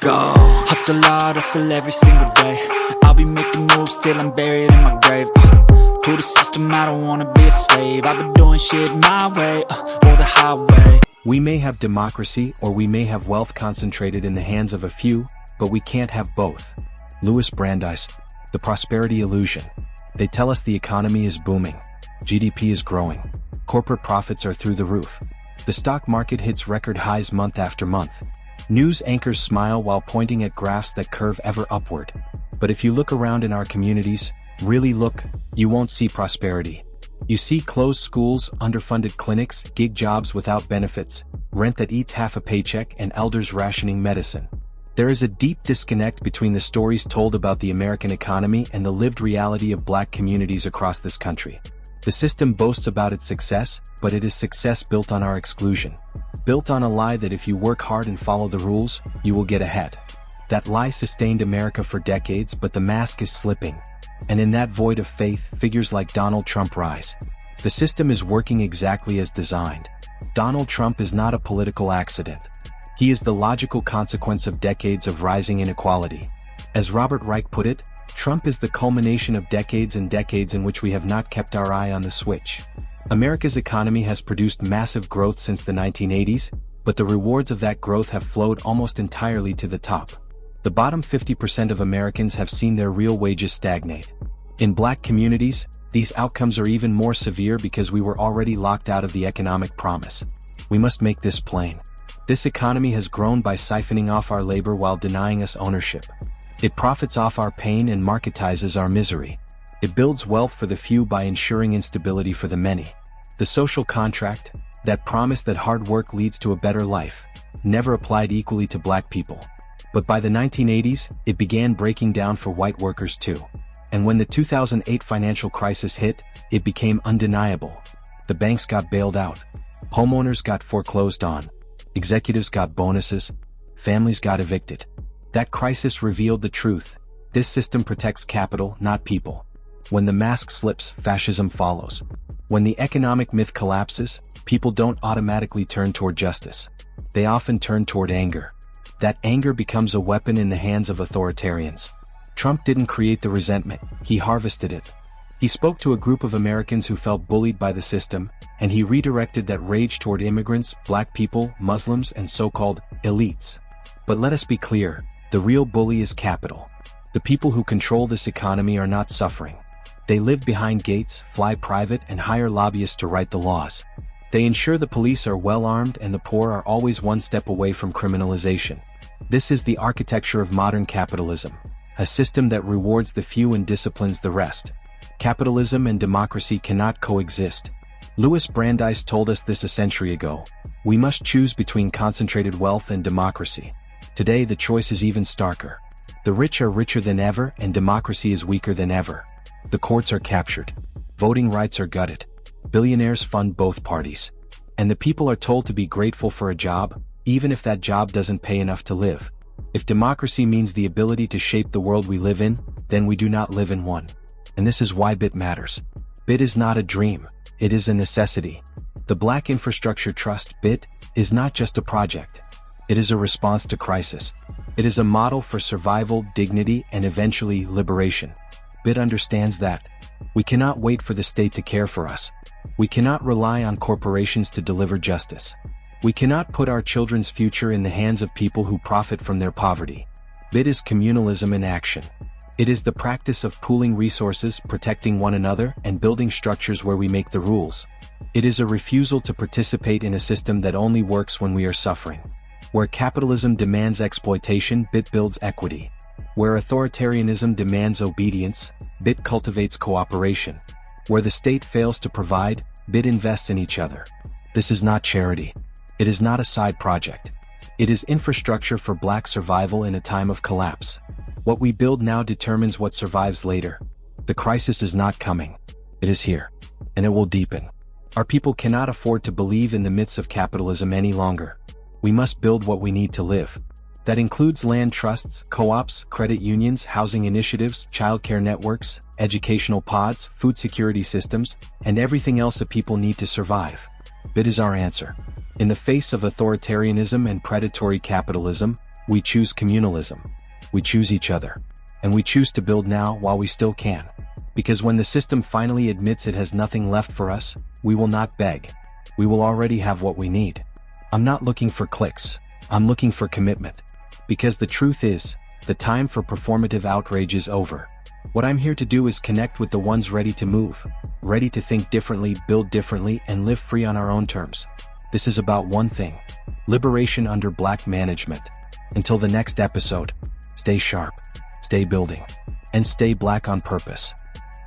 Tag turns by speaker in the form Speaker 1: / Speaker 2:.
Speaker 1: go. Hustle hard, hustle every single day. I'll be making moves till I'm buried in my grave. To the system, I don't wanna be a slave. I've been doing shit my way, or the highway.
Speaker 2: We may have democracy or we may have wealth concentrated in the hands of a few, but we can't have both. Louis Brandeis, The Prosperity Illusion. They tell us the economy is booming. GDP is growing. Corporate profits are through the roof. The stock market hits record highs month after month. News anchors smile while pointing at graphs that curve ever upward. But if you look around in our communities, really look, you won't see prosperity. You see closed schools, underfunded clinics, gig jobs without benefits, rent that eats half a paycheck, and elders rationing medicine. There is a deep disconnect between the stories told about the American economy and the lived reality of Black communities across this country. The system boasts about its success, but it is success built on our exclusion. Built on a lie that if you work hard and follow the rules, you will get ahead. That lie sustained America for decades, but the mask is slipping. And in that void of faith, figures like Donald Trump rise. The system is working exactly as designed. Donald Trump is not a political accident. He is the logical consequence of decades of rising inequality. As Robert Reich put it, Trump is the culmination of decades and decades in which we have not kept our eye on the switch. America's economy has produced massive growth since the 1980s, but the rewards of that growth have flowed almost entirely to the top. The bottom 50% of Americans have seen their real wages stagnate. In Black communities, these outcomes are even more severe because we were already locked out of the economic promise. We must make this plain. This economy has grown by siphoning off our labor while denying us ownership. It profits off our pain and marketizes our misery. It builds wealth for the few by ensuring instability for the many. The social contract, that promise that hard work leads to a better life, never applied equally to Black people. But by the 1980s, it began breaking down for white workers too. And when the 2008 financial crisis hit, it became undeniable. The banks got bailed out. Homeowners got foreclosed on. Executives got bonuses. Families got evicted. That crisis revealed the truth. This system protects capital, not people. When the mask slips, fascism follows. When the economic myth collapses, people don't automatically turn toward justice. They often turn toward anger. That anger becomes a weapon in the hands of authoritarians. Trump didn't create the resentment, he harvested it. He spoke to a group of Americans who felt bullied by the system, and he redirected that rage toward immigrants, Black people, Muslims, and so-called elites. But let us be clear, the real bully is capital. The people who control this economy are not suffering. They live behind gates, fly private, and hire lobbyists to write the laws. They ensure the police are well armed and the poor are always one step away from criminalization. This is the architecture of modern capitalism, a system that rewards the few and disciplines the rest. Capitalism and democracy cannot coexist. Louis Brandeis told us this a century ago. We must choose between concentrated wealth and democracy. Today the choice is even starker. The rich are richer than ever and democracy is weaker than ever. The courts are captured. Voting rights are gutted. Billionaires fund both parties. And the people are told to be grateful for a job, even if that job doesn't pay enough to live. If democracy means the ability to shape the world we live in, then we do not live in one. And this is why BIT matters. BIT is not a dream, it is a necessity. The Black Infrastructure Trust, BIT, is not just a project. It is a response to crisis. It is a model for survival, dignity, and eventually liberation. BIT understands that. We cannot wait for the state to care for us. We cannot rely on corporations to deliver justice. We cannot put our children's future in the hands of people who profit from their poverty. BIT is communalism in action. It is the practice of pooling resources, protecting one another, and building structures where we make the rules. It is a refusal to participate in a system that only works when we are suffering. Where capitalism demands exploitation, BIT builds equity. Where authoritarianism demands obedience, BIT cultivates cooperation. Where the state fails to provide, BIT invests in each other. This is not charity. It is not a side project. It is infrastructure for Black survival in a time of collapse. What we build now determines what survives later. The crisis is not coming. It is here. And it will deepen. Our people cannot afford to believe in the myths of capitalism any longer. We must build what we need to live. That includes land trusts, co-ops, credit unions, housing initiatives, childcare networks, educational pods, food security systems, and everything else that people need to survive. BIT is our answer. In the face of authoritarianism and predatory capitalism, We choose communalism. We choose each other. And we choose to build now while we still can. Because when the system finally admits it has nothing left for us, we will not beg. We will already have what we need. I'm not looking for clicks. I'm looking for commitment. Because the truth is, the time for performative outrage is over. What I'm here to do is connect with the ones ready to move, ready to think differently, build differently, and live free on our own terms. This is about one thing: liberation under Black management. Until the next episode, stay sharp, stay building, and stay Black on purpose.